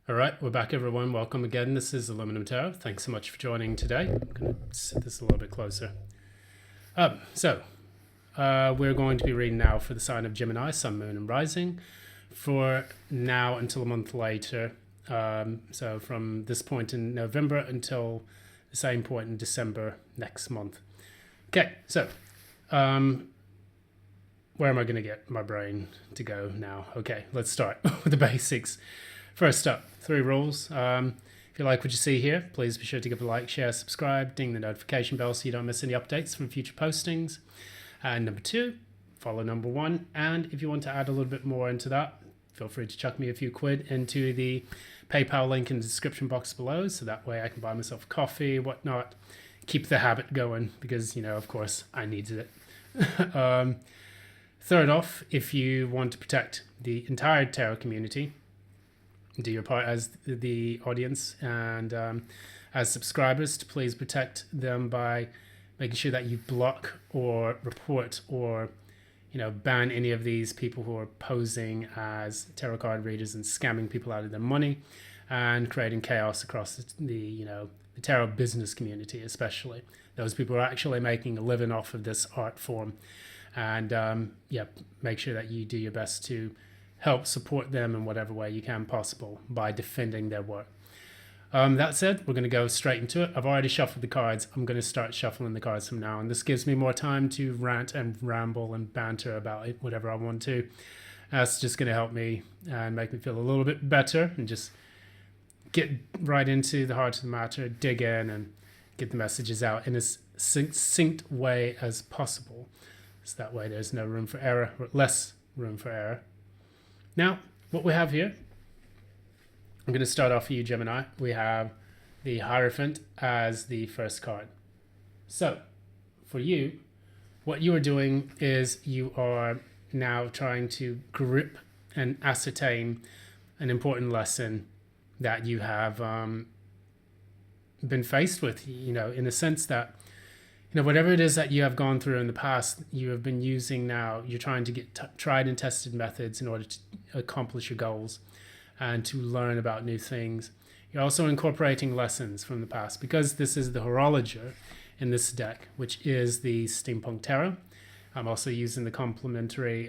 All right, we're back, everyone. Welcome again. This is Aluminum Tarot. Thanks so much for joining today. I'm going to set this a little bit closer. We're going to be reading now for the sign of Gemini, Sun, Moon, and Rising for now until a month later. So from this point in November until the same point in December next month. Okay, so where am I going to get my brain to go now? Okay, let's start with the basics. First up, 3 rules. If you like what you see here, please be sure to give a like, share, subscribe, ding the notification bell so you don't miss any updates from future postings. And number 2, follow number 1. And if you want to add a little bit more into that, feel free to chuck me a few quid into the PayPal link in the description box below, so that way I can buy myself a coffee, whatnot, keep the habit going because, of course, I needed it. Third off, if you want to protect the entire tarot community, do your part as the audience and as subscribers to please protect them by making sure that you block or report or ban any of these people who are posing as tarot card readers and scamming people out of their money and creating chaos across the tarot business community, especially those people who are actually making a living off of this art form. And make sure that you do your best to help support them in whatever way you can possible by defending their work. That said, we're going to go straight into it. I've already shuffled the cards. I'm going to start shuffling the cards from now on. This gives me more time to rant and ramble and banter about it, whatever I want to. That's just going to help me and make me feel a little bit better and just get right into the heart of the matter, dig in and get the messages out in as succinct way as possible. So that way there's no room for error, or less room for error. Now, what we have here, I'm going to start off for you, Gemini. We have the Hierophant as the first card. So, for you, what you are doing is you are now trying to grip and ascertain an important lesson that you have been faced with, in the sense that, whatever it is that you have gone through in the past, you have been using now, you're trying to get tried and tested methods in order to accomplish your goals and to learn about new things. You're also incorporating lessons from the past because this is the horologer in this deck, which is the Steampunk Tarot. I'm also using the complementary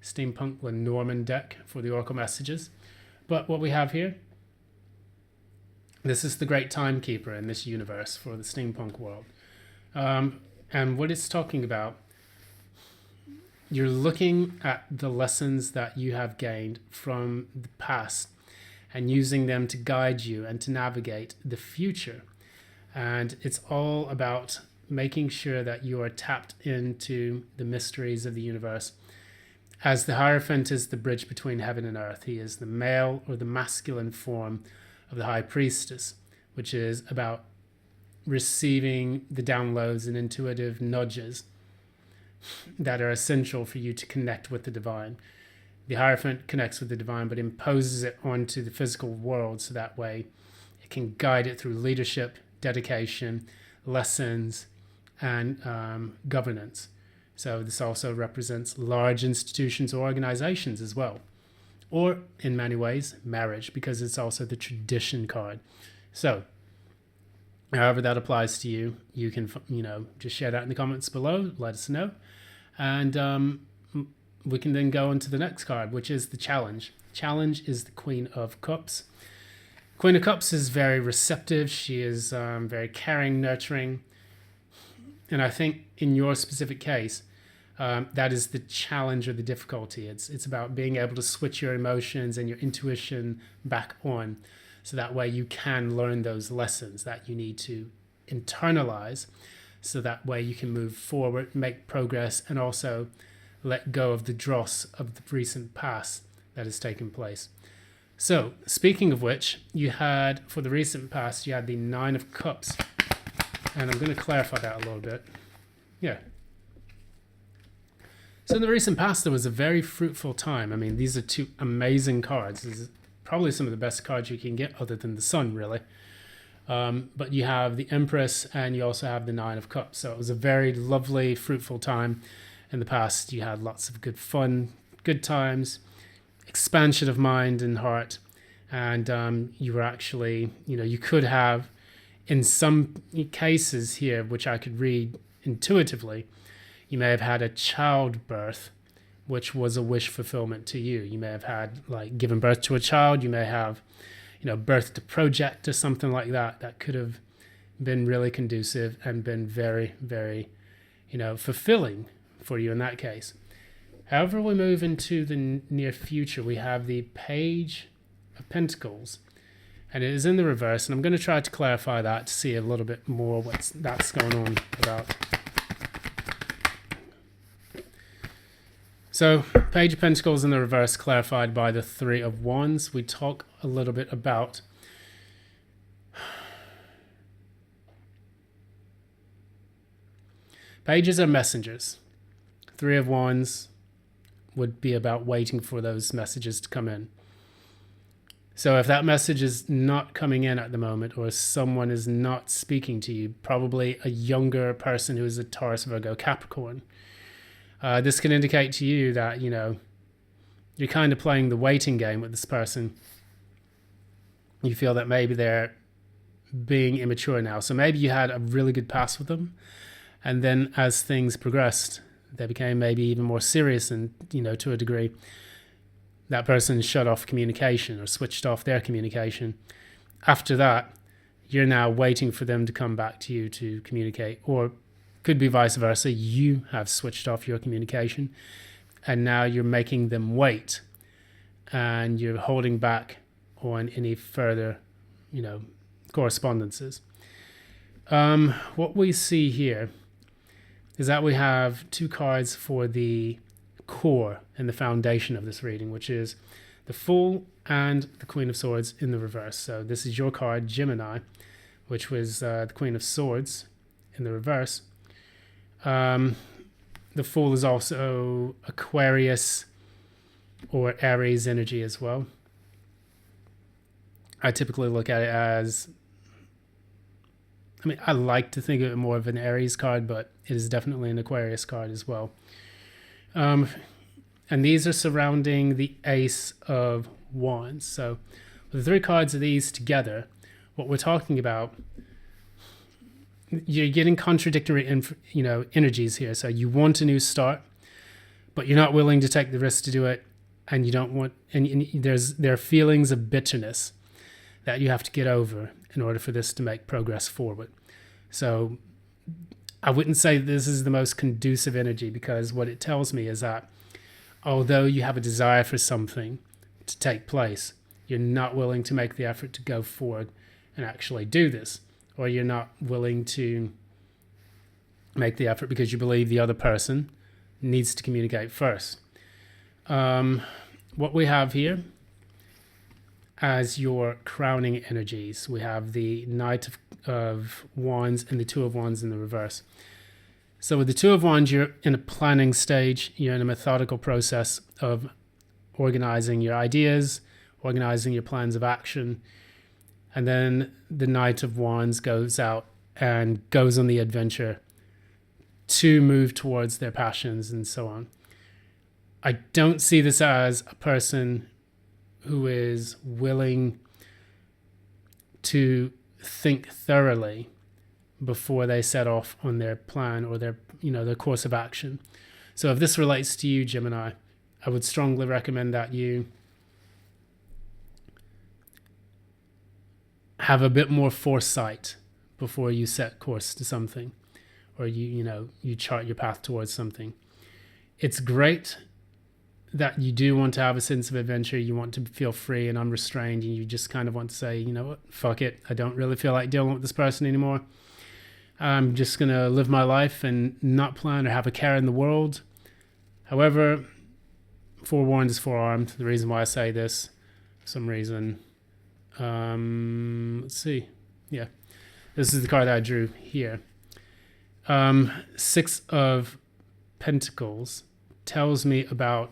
Steampunk Lenormand deck for the Oracle messages. But what we have here, this is the great timekeeper in this universe for the steampunk world. And what it's talking about, you're looking at the lessons that you have gained from the past and using them to guide you and to navigate the future. And it's all about making sure that you are tapped into the mysteries of the universe. As the Hierophant is the bridge between heaven and earth, he is the male or the masculine form of the High Priestess, which is about receiving the downloads and intuitive nudges that are essential for you to connect with the divine. The Hierophant connects with the divine but imposes it onto the physical world so that way it can guide it through leadership, dedication, lessons, and governance. So this also represents large institutions or organizations as well, or in many ways marriage, because it's also the tradition card. So however that applies to you, you can, just share that in the comments below, let us know. And we can then go on to the next card, which is the Challenge. Challenge is the Queen of Cups. Queen of Cups is very receptive. She is very caring, nurturing. And I think in your specific case, that is the challenge or the difficulty. It's about being able to switch your emotions and your intuition back on, so that way you can learn those lessons that you need to internalize, so that way you can move forward, make progress, and also let go of the dross of the recent past that has taken place. So, speaking of which, you had, for the recent past, you had the 9 of Cups. And I'm going to clarify that a little bit. Yeah. So in the recent past, there was a very fruitful time. I mean, these are 2 amazing cards. This is probably some of the best cards you can get other than the Sun, really. But you have the Empress and you also have the 9 of Cups. So it was a very lovely, fruitful time in the past. You had lots of good fun, good times, expansion of mind and heart, and you were actually, you could have, in some cases here, which I could read intuitively, you may have had a childbirth, which was a wish fulfillment to you. You may have had, like, given birth to a child. You may have, birthed a project or something like that. That could have been really conducive and been very, very, fulfilling for you in that case. However, we move into the near future, we have the Page of Pentacles, and it is in the reverse. And I'm going to try to clarify that to see a little bit more that's going on about. So, Page of Pentacles in the reverse, clarified by the Three of Wands. We talk a little bit about pages are messengers. Three of Wands would be about waiting for those messages to come in. So if that message is not coming in at the moment, or someone is not speaking to you, probably a younger person who is a Taurus, Virgo, Capricorn, this can indicate to you that, you're kind of playing the waiting game with this person. You feel that maybe they're being immature now. So maybe you had a really good past with them, and then as things progressed, they became maybe even more serious, and, to a degree, that person shut off communication or switched off their communication. After that, you're now waiting for them to come back to you to communicate, or could be vice versa. You have switched off your communication, and now you're making them wait, and you're holding back on any further, correspondences. What we see here is that we have two cards for the core and the foundation of this reading, which is the Fool and the Queen of Swords in the reverse. So this is your card, Gemini, which was the Queen of Swords in the reverse. The Fool is also Aquarius or Aries energy as well. I typically look at it as, I like to think of it more of an Aries card, but it is definitely an Aquarius card as well. And these are surrounding the Ace of Wands. So with the three cards of these together, what we're talking about, you're getting contradictory, energies here. So you want a new start, but you're not willing to take the risk to do it, and you don't want. And there are feelings of bitterness that you have to get over in order for this to make progress forward. So I wouldn't say this is the most conducive energy, because what it tells me is that although you have a desire for something to take place, you're not willing to make the effort to go forward and actually do this, or you're not willing to make the effort because you believe the other person needs to communicate first. What we have here as your crowning energies, we have the Knight of Wands and the Two of Wands in the reverse. So with the Two of Wands, you're in a planning stage. You're in a methodical process of organizing your ideas, organizing your plans of action. And then the Knight of Wands goes out and goes on the adventure to move towards their passions and so on. I don't see this as a person who is willing to think thoroughly before they set off on their plan or their course of action. So if this relates to you, Gemini, I would strongly recommend that you have a bit more foresight before you set course to something, or you chart your path towards something. It's great that you do want to have a sense of adventure. You want to feel free and unrestrained, and you just kind of want to say, you know what, fuck it. I don't really feel like dealing with this person anymore. I'm just going to live my life and not plan or have a care in the world. However, forewarned is forearmed. The reason why I say this, for some reason, let's see. Yeah, this is the card that I drew here. Six of Pentacles tells me about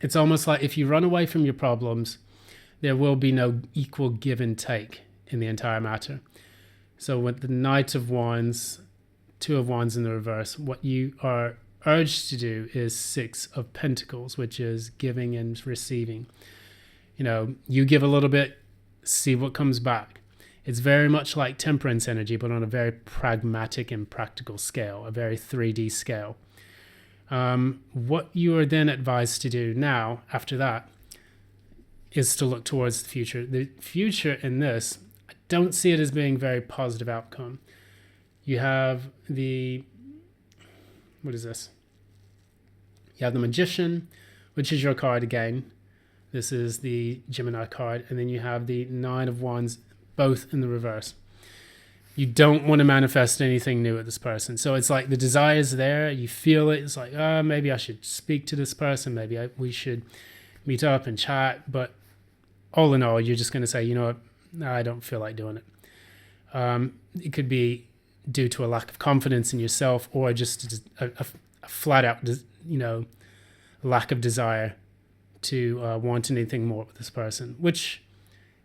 it's almost like if you run away from your problems, there will be no equal give and take in the entire matter. So with the Knight of Wands, Two of Wands in the reverse, what you are urge to do is Six of Pentacles, which is giving and receiving. You give a little bit, see what comes back. It's very much like Temperance energy, but on a very pragmatic and practical scale, a very 3D scale. What you are then advised to do now, after that, is to look towards the future. The future in this, I don't see it as being a very positive outcome. You have what is this? You have the Magician, which is your card again. This is the Gemini card. And then you have the Nine of Wands, both in the reverse. You don't want to manifest anything new with this person. So it's like the desire is there. You feel it. It's like, maybe I should speak to this person. Maybe we should meet up and chat. But all in all, you're just going to say, you know what? No, I don't feel like doing it. It could be due to a lack of confidence in yourself, or just a flat out, lack of desire to want anything more with this person, which,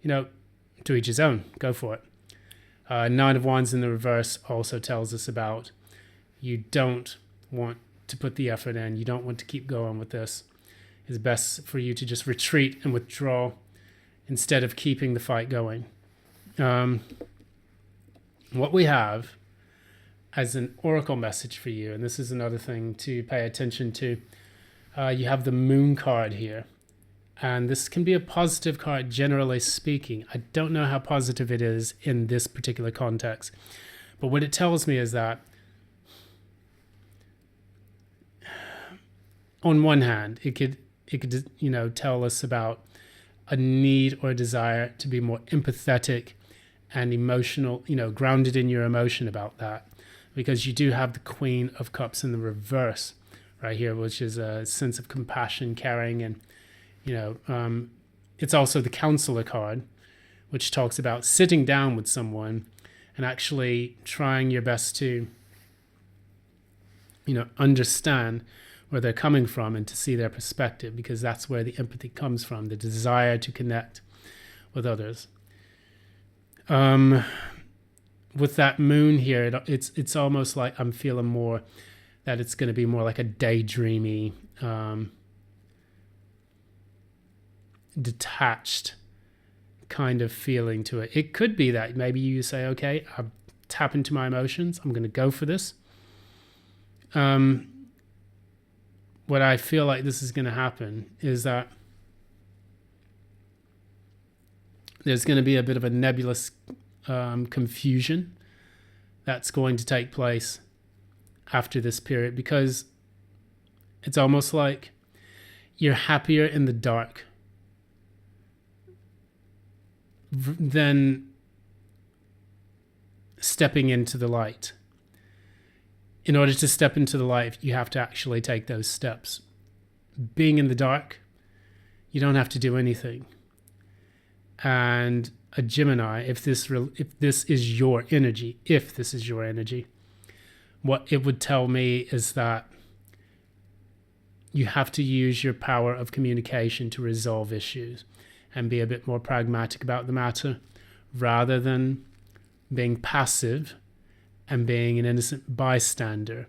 to each his own. Go for it. Nine of Wands in the reverse also tells us about you don't want to put the effort in. You don't want to keep going with this. It's best for you to just retreat and withdraw instead of keeping the fight going. What we have as an oracle message for you, and this is another thing to pay attention to, you have the Moon card here. And this can be a positive card, generally speaking. I don't know how positive it is in this particular context. But what it tells me is that, on one hand, it could tell us about a need or a desire to be more empathetic and emotional, grounded in your emotion about that. Because you do have the Queen of Cups in the reverse right here, which is a sense of compassion, caring, and it's also the Counselor card, which talks about sitting down with someone and actually trying your best to, understand where they're coming from and to see their perspective, because that's where the empathy comes from, the desire to connect with others. With that Moon here, it's almost like I'm feeling more that it's going to be more like a daydreamy, detached kind of feeling to it. It could be that maybe you say, okay, I tap into my emotions. I'm going to go for this. What I feel like this is going to happen is that there's going to be a bit of a nebulous confusion that's going to take place after this period, because it's almost like you're happier in the dark than stepping into the light. In order to step into the light, you have to actually take those steps. Being in the dark, you don't have to do anything. And a Gemini, if this is your energy, what it would tell me is that you have to use your power of communication to resolve issues and be a bit more pragmatic about the matter, rather than being passive and being an innocent bystander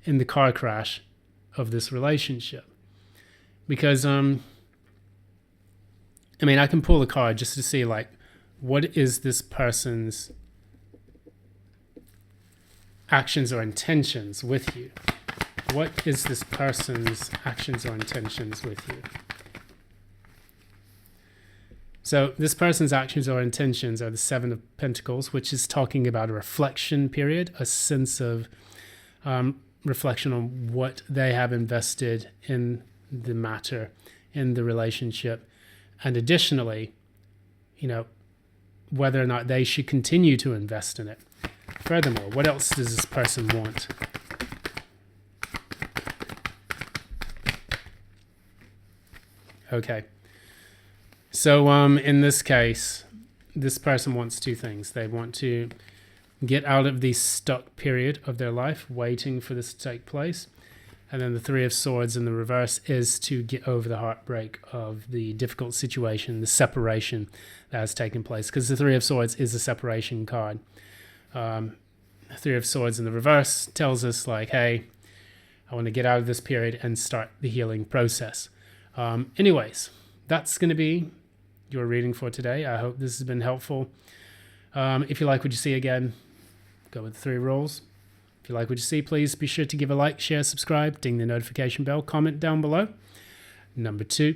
in the car crash of this relationship. Because, I can pull a card just to see, what is this person's actions or intentions with you? What is this person's actions or intentions with you? So this person's actions or intentions are the Seven of Pentacles, which is talking about a reflection period, a sense of reflection on what they have invested in the matter, in the relationship, and additionally, whether or not they should continue to invest in it. Furthermore, what else does this person want? Okay. So in this case, this person wants two things. They want to get out of the stuck period of their life, waiting for this to take place. And then the Three of Swords in the reverse is to get over the heartbreak of the difficult situation, the separation that has taken place. Because the Three of Swords is a separation card. The Three of Swords in the reverse tells us, hey, I want to get out of this period and start the healing process. Anyways, that's going to be your reading for today. I hope this has been helpful. If you like what you see, again, go with the 3 rules. If you like what you see, please be sure to give a like, share, subscribe, ding the notification bell, comment down below. Number 2,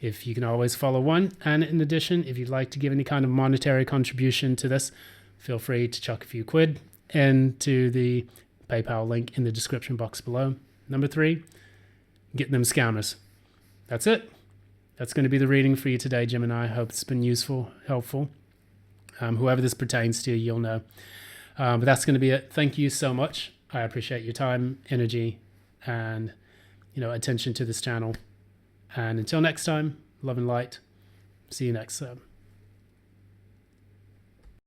if you can always follow 1. And in addition, if you'd like to give any kind of monetary contribution to this, feel free to chuck a few quid into the PayPal link in the description box below. Number 3, get them scammers. That's it. That's going to be the reading for you today, Gemini. I hope it's been useful, helpful. Whoever this pertains to, you'll know. But that's going to be it. Thank you so much. I appreciate your time, energy, and attention to this channel. And until next time, love and light. See you next time.